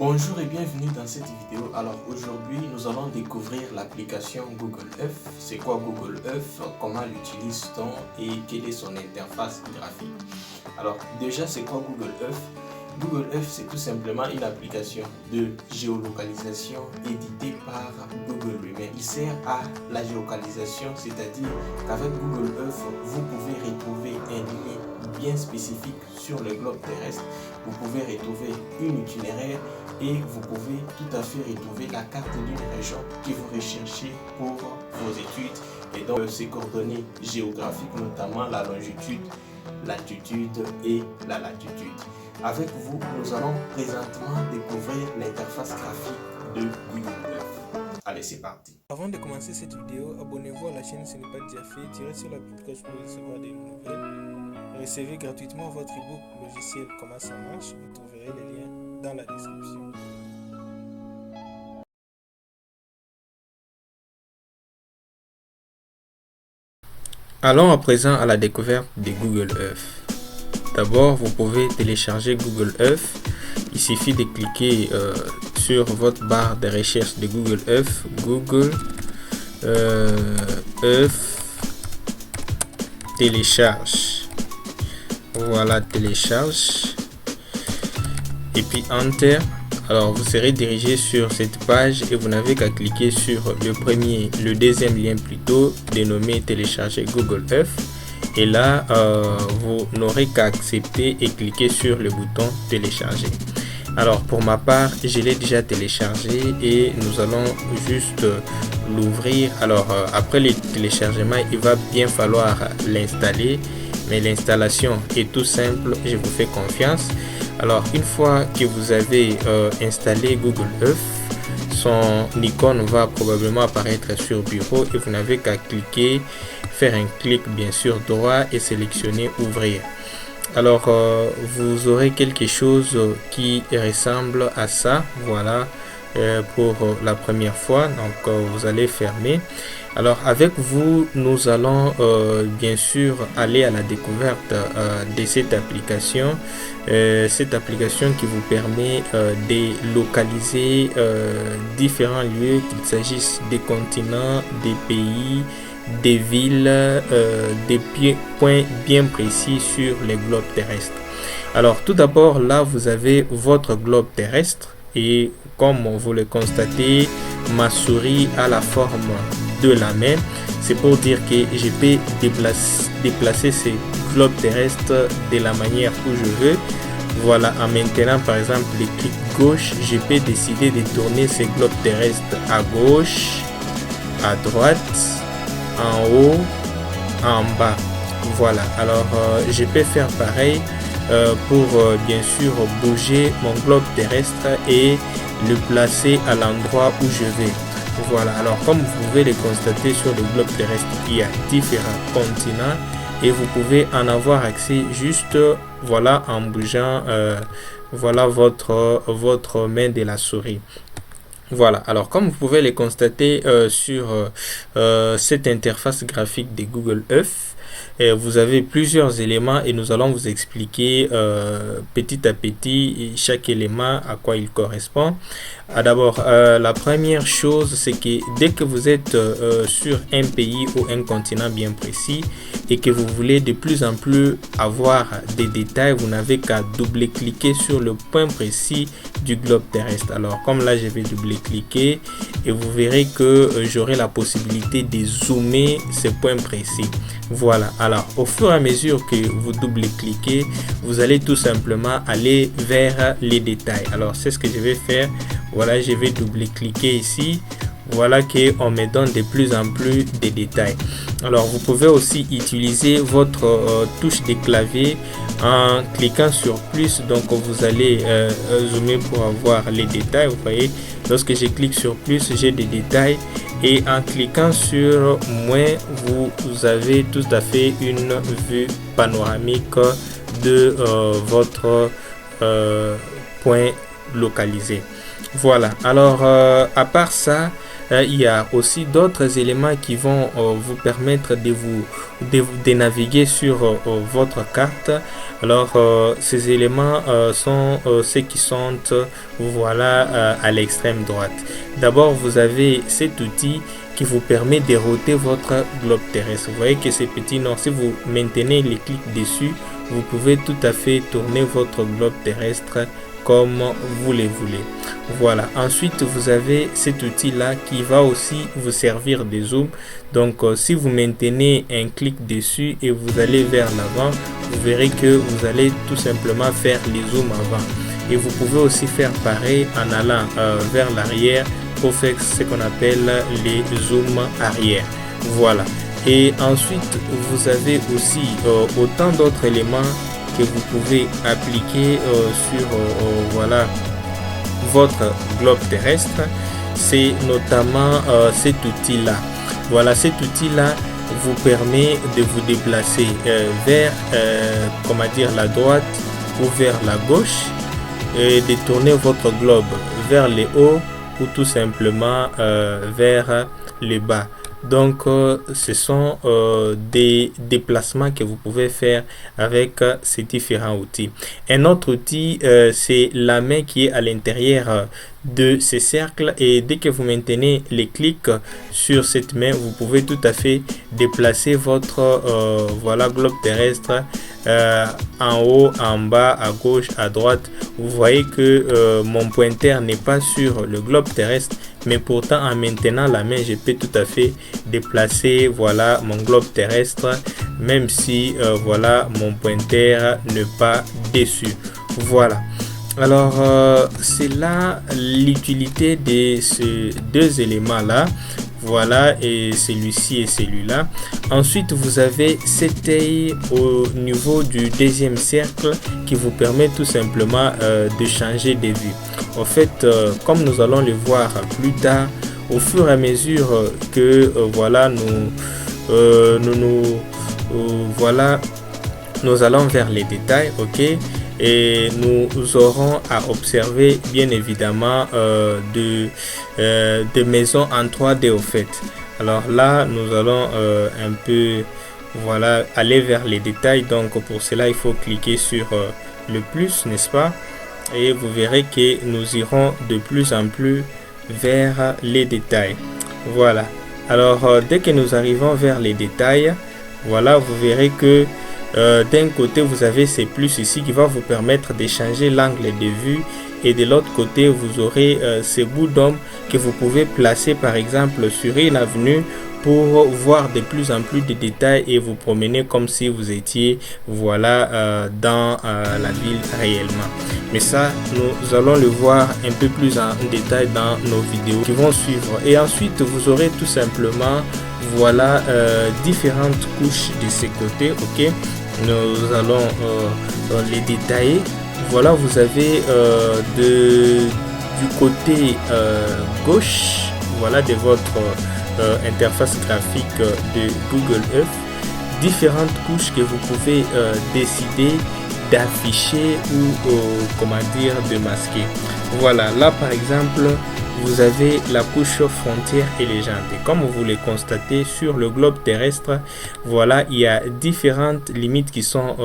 Bonjour et bienvenue dans cette vidéo. Alors aujourd'hui nous allons découvrir l'application Google Earth. C'est quoi Google Earth, comment l'utilise-t-on et quelle est son interface graphique? Alors déjà c'est quoi Google Earth? Google Earth c'est tout simplement une application de géolocalisation éditée par Google lui-même. Il sert à la géolocalisation, c'est-à-dire qu'avec Google Earth vous pouvez retrouver un lien bien spécifique sur le globe terrestre. Vous pouvez retrouver une itinéraire et vous pouvez tout à fait retrouver la carte d'une région que vous recherchez pour vos études et donc ces coordonnées géographiques, notamment la longitude, l'altitude et la latitude. Avec vous, nous allons présentement découvrir l'interface graphique de Google Earth. Allez, c'est parti. Avant de commencer cette vidéo, abonnez-vous à la chaîne si ce n'est pas déjà fait, tirez sur la petite cloche pour recevoir des nouvelles. Recevez gratuitement votre ebook logiciel Comment ça marche. Vous trouverez les liens dans la description. Allons à présent à la découverte de Google Earth. D'abord, vous pouvez télécharger Google Earth. Il suffit de cliquer sur votre barre de recherche de Google Earth. Google Earth télécharge. Voilà, télécharge. Et puis Enter. Alors, vous serez dirigé sur cette page et vous n'avez qu'à cliquer sur le deuxième lien plutôt, dénommé télécharger Google Earth. Et là, vous n'aurez qu'à accepter et cliquer sur le bouton télécharger. Alors pour ma part, je l'ai déjà téléchargé et nous allons juste l'ouvrir. Alors après le téléchargement, il va bien falloir l'installer, mais l'installation est tout simple, je vous fais confiance. Alors une fois que vous avez installé Google Earth, son icône va probablement apparaître sur bureau et vous n'avez qu'à cliquer, faire un clic bien sûr droit et sélectionner ouvrir. Alors vous aurez quelque chose qui ressemble à ça. Voilà, pour la première fois. Donc vous allez fermer. Alors avec vous, nous allons bien sûr aller à la découverte de cette application. Cette application qui vous permet de localiser différents lieux, qu'il s'agisse des continents, des pays, des villes, des points bien précis sur les globes terrestres. Alors tout d'abord, là vous avez votre globe terrestre et comme vous le constatez, ma souris a la forme de la main. C'est pour dire que je peux déplacer ces globes terrestres de la manière où je veux. Voilà, en maintenant par exemple le clic gauche, je peux décider de tourner ces globes terrestres à gauche, à droite, en haut, en bas. Voilà, alors je peux faire pareil pour bien sûr bouger mon globe terrestre et le placer à l'endroit où je vais. Voilà, alors comme vous pouvez le constater sur le globe terrestre, il y a différents continents et vous pouvez en avoir accès juste voilà en bougeant voilà votre main de la souris. Voilà, alors comme vous pouvez le constater sur cette interface graphique de Google Earth, vous avez plusieurs éléments et nous allons vous expliquer petit à petit chaque élément à quoi il correspond. D'abord, la première chose, c'est que dès que vous êtes sur un pays ou un continent bien précis et que vous voulez de plus en plus avoir des détails, vous n'avez qu'à double-cliquer sur le point précis du globe terrestre. Alors comme là, je vais double-cliquer et vous verrez que j'aurai la possibilité de zoomer ce point précis. Voilà, alors au fur et à mesure que vous double-cliquez, vous allez tout simplement aller vers les détails. Alors c'est ce que je vais faire. Voilà, je vais double-cliquer ici. Voilà qu'on me donne de plus en plus de détails. Alors vous pouvez aussi utiliser votre touche de clavier en cliquant sur plus. Donc vous allez zoomer pour avoir les détails. Vous voyez, lorsque je clique sur plus, j'ai des détails. Et en cliquant sur moins, vous avez tout à fait une vue panoramique de votre point localisé. Voilà, alors à part ça, il y a aussi d'autres éléments qui vont vous permettre de naviguer sur votre carte. Alors ces éléments sont ceux qui sont voilà à l'extrême droite. D'abord, vous avez cet outil qui vous permet de router votre globe terrestre. Vous voyez que ces petits noirs, si vous maintenez les clics dessus, vous pouvez tout à fait tourner votre globe terrestre comme vous le voulez. Voilà. Ensuite, vous avez cet outil là qui va aussi vous servir de zoom. Donc si vous maintenez un clic dessus et vous allez vers l'avant, vous verrez que vous allez tout simplement faire les zooms avant. Et vous pouvez aussi faire pareil en allant vers l'arrière pour faire ce qu'on appelle les zooms arrière. Voilà. Et ensuite, vous avez aussi autant d'autres éléments que vous pouvez appliquer sur voilà votre globe terrestre. C'est notamment cet outil là. Voilà, cet outil là vous permet de vous déplacer vers comment dire la droite ou vers la gauche et de tourner votre globe vers le haut ou tout simplement vers le bas. Donc ce sont des déplacements que vous pouvez faire avec ces différents outils. Un autre outil, c'est la main qui est à l'intérieur de ces cercles, et dès que vous maintenez les clics sur cette main, vous pouvez tout à fait déplacer votre voilà globe terrestre en haut, en bas, à gauche, à droite. Vous voyez que mon pointeur n'est pas sur le globe terrestre, mais pourtant en maintenant la main, je peux tout à fait déplacer voilà mon globe terrestre, même si voilà mon pointeur n'est pas dessus. Voilà. Alors c'est là l'utilité de ces deux éléments là. Voilà, et celui-ci et celui-là. Ensuite, vous avez cet œil au niveau du deuxième cercle qui vous permet tout simplement de changer de vue. En fait, comme nous allons le voir plus tard, au fur et à mesure que voilà voilà, nous allons vers les détails, ok, et nous aurons à observer bien évidemment des maisons en 3D au fait. Alors là, nous allons un peu voilà aller vers les détails. Donc pour cela, il faut cliquer sur le plus, n'est-ce pas, et vous verrez que nous irons de plus en plus vers les détails. Voilà. Alors dès que nous arrivons vers les détails, voilà, vous verrez que d'un côté vous avez ces plus ici qui va vous permettre de changer l'angle de vue, et de l'autre côté vous aurez ces bouts d'ombre que vous pouvez placer par exemple sur une avenue pour voir de plus en plus de détails et vous promener comme si vous étiez voilà dans la ville réellement. Mais ça, nous allons le voir un peu plus en détail dans nos vidéos qui vont suivre. Et ensuite vous aurez tout simplement voilà différentes couches de ces côtés, ok. Nous allons les détailler. Voilà, vous avez du côté gauche, voilà, de votre interface graphique de Google Earth, différentes couches que vous pouvez décider d'afficher ou comment dire de masquer. Voilà, là par exemple vous avez la couche frontière et légende. Et comme vous le constatez sur le globe terrestre, voilà, il y a différentes limites qui sont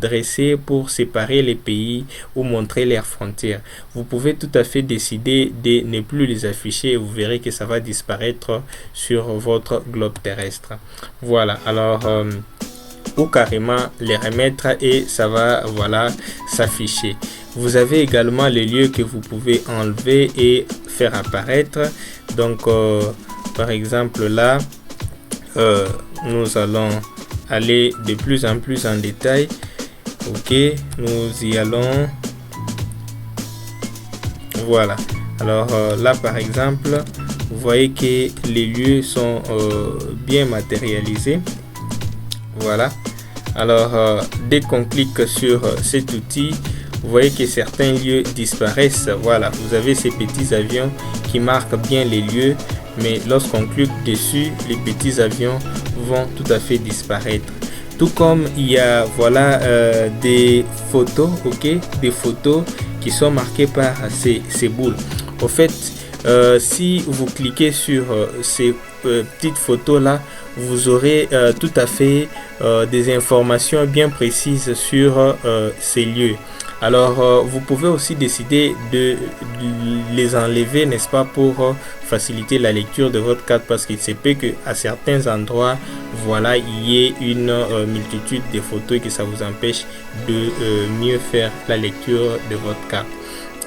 dressées pour séparer les pays ou montrer leurs frontières. Vous pouvez tout à fait décider de ne plus les afficher et vous verrez que ça va disparaître sur votre globe terrestre. Voilà, alors ou carrément les remettre et ça va voilà s'afficher. Vous avez également les lieux que vous pouvez enlever et faire apparaître. Donc par exemple là nous allons aller de plus en plus en détail, ok, nous y allons. Voilà, alors là par exemple vous voyez que les lieux sont bien matérialisés. Voilà, alors dès qu'on clique sur cet outil, vous voyez que certains lieux disparaissent. Voilà, vous avez ces petits avions qui marquent bien les lieux, mais lorsqu'on clique dessus, les petits avions vont tout à fait disparaître. Tout comme il y a voilà des photos, ok, des photos qui sont marquées par ces boules. Au fait, si vous cliquez sur ces petites photos là, vous aurez tout à fait des informations bien précises sur ces lieux. Alors vous pouvez aussi décider de les enlever, n'est-ce pas, pour faciliter la lecture de votre carte, parce qu'il se peut que à certains endroits, voilà, il y ait une multitude de photos et que ça vous empêche de mieux faire la lecture de votre carte.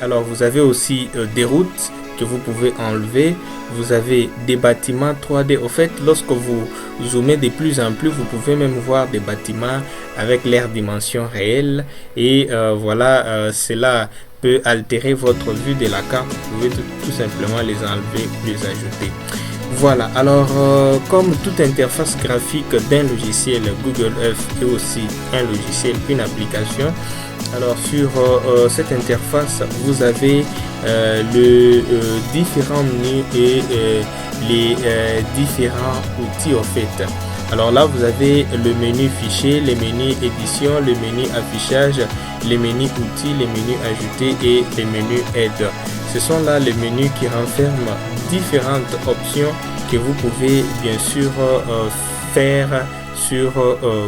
Alors vous avez aussi des routes que vous pouvez enlever. Vous avez des bâtiments 3D. Au fait, lorsque vous zoomez de plus en plus, vous pouvez même voir des bâtiments avec leur dimension réelle. Et voilà, cela peut altérer votre vue de la carte. Vous pouvez tout simplement les enlever ou les ajouter. Voilà, alors comme toute interface graphique d'un logiciel, Google Earth est aussi un logiciel, une application. Alors sur cette interface, vous avez les différents menus et les différents outils en fait. Alors là, vous avez le menu fichier, les menus édition, le menu affichage, les menus outils, les menus ajoutés et les menus aide. Ce sont là les menus qui renferment différentes options que vous pouvez bien sûr faire sur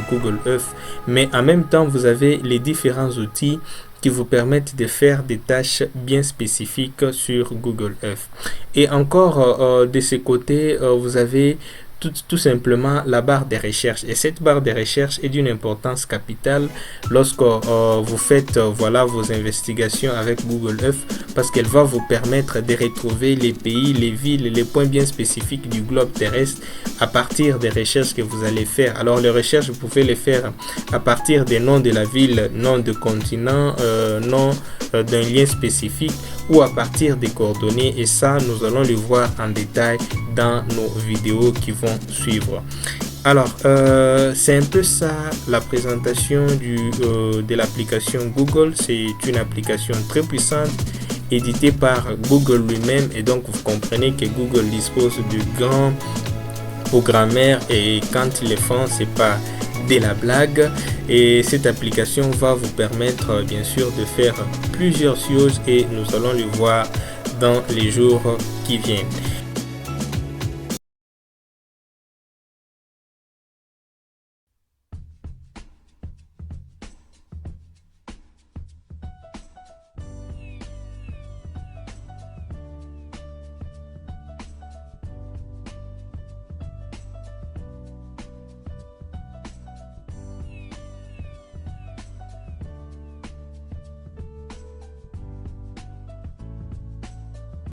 Google Earth, mais en même temps vous avez les différents outils qui vous permettent de faire des tâches bien spécifiques sur Google Earth. Et encore de ce côté, vous avez tout simplement la barre de recherche, et cette barre de recherche est d'une importance capitale lorsque vous faites voilà vos investigations avec Google Earth, parce qu'elle va vous permettre de retrouver les pays, les villes, les points bien spécifiques du globe terrestre à partir des recherches que vous allez faire. Alors les recherches, vous pouvez les faire à partir des noms de la ville, nom de continent, nom d'un lien spécifique, ou à partir des coordonnées, et ça nous allons le voir en détail dans nos vidéos qui vont suivre. Alors c'est un peu ça la présentation de l'application Google. C'est une application très puissante éditée par Google lui-même, et donc vous comprenez que Google dispose de grands programmeurs, et quand ils le font, c'est pas de la blague. Et cette application va vous permettre bien sûr de faire plusieurs choses, et nous allons le voir dans les jours qui viennent.